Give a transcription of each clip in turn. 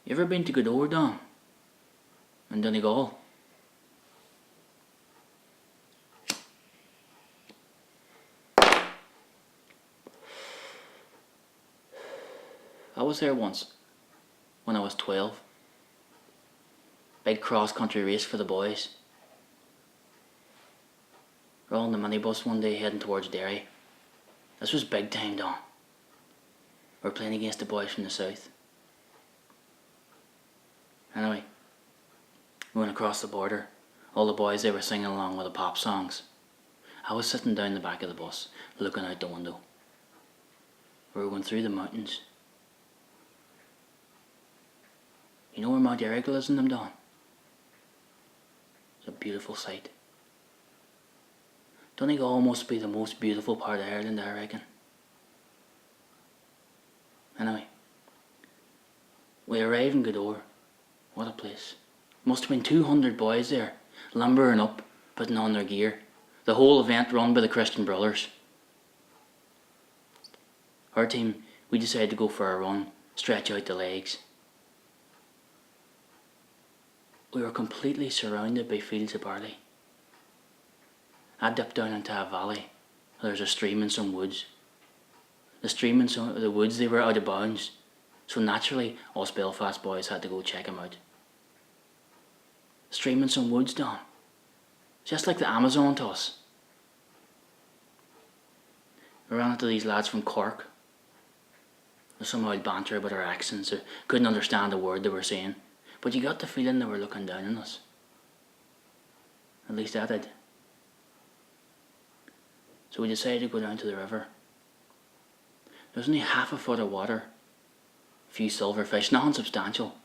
You ever been to Godore, Don? In Donegal? I was there once, when I was 12. Big cross-country race for the boys. We're all in the minibus one day heading towards Derry. This was big time, Don. We're playing against the boys from the south. Anyway, we went across the border. All the boys, they were singing along with the pop songs. I was sitting down the back of the bus, looking out the window. We were going through the mountains. You know where Mount Errigal is in them, Don? It's a beautiful sight. Donegal must be the most beautiful part of Ireland, I reckon. Anyway, we arrived in Godore. What a place. Must have been 200 boys there, lumbering up, putting on their gear. The whole event run by the Christian Brothers. Our team, we decided to go for a run, stretch out the legs. We were completely surrounded by fields of barley. I dipped down into a valley. There's a stream and some woods. The stream and some of the woods, they were out of bounds, so naturally us Belfast boys had to go check them out. Stream and some woods, Don. Just like the Amazon to us. We ran into these lads from Cork. They somehow banter about our accents. I couldn't understand a word they were saying, but you got the feeling they were looking down on us. At least I did. So we decided to go down to the river. There was only half a foot of water, a few silverfish, nothing substantial.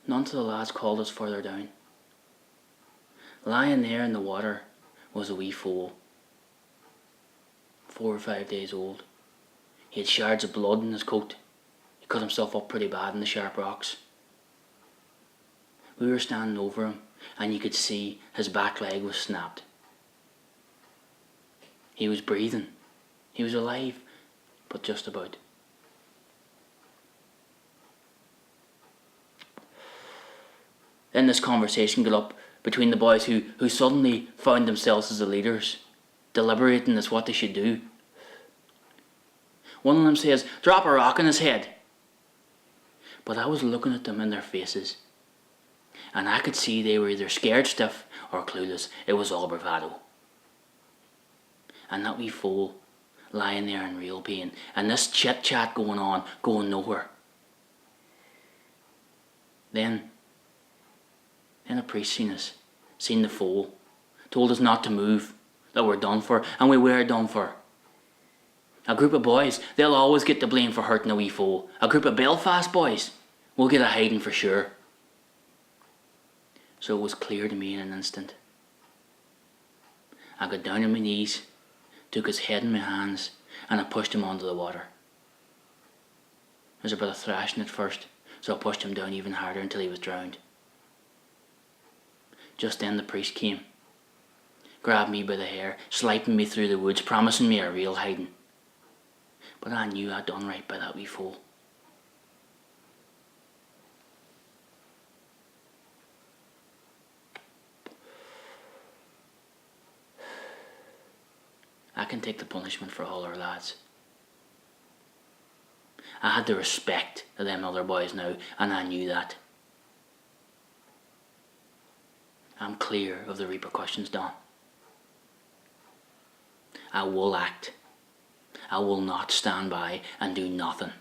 None of the lads called us further down. Lying there in the water was a wee foal, 4 or 5 days old. He had shards of blood in his coat. He cut himself up pretty bad in the sharp rocks. We were standing over him, and you could see his back leg was snapped. He was breathing. He was alive, but just about. Then this conversation got up between the boys who suddenly found themselves as the leaders, deliberating as what they should do. One of them says, "Drop a rock on his head." But I was looking at them in their faces, and I could see they were either scared stiff or clueless. It was all bravado. And that wee fool lying there in real pain, and this chit-chat going on, going nowhere. Then a priest seen us, seen the foal, told us not to move, that we're done for, and we were done for. A group of boys, they'll always get the blame for hurting a wee foal. A group of Belfast boys, we'll get a hiding for sure. So it was clear to me in an instant. I got down on my knees, took his head in my hands, and I pushed him onto the water. There was a bit of thrashing at first, so I pushed him down even harder until he was drowned. Just then the priest came, grabbed me by the hair, slipping me through the woods, promising me a real hiding. But I knew I'd done right by that wee fool. I can take the punishment for all our lads. I had the respect of them other boys now, and I knew that. I'm clear of the repercussions, Don. I will act. I will not stand by and do nothing.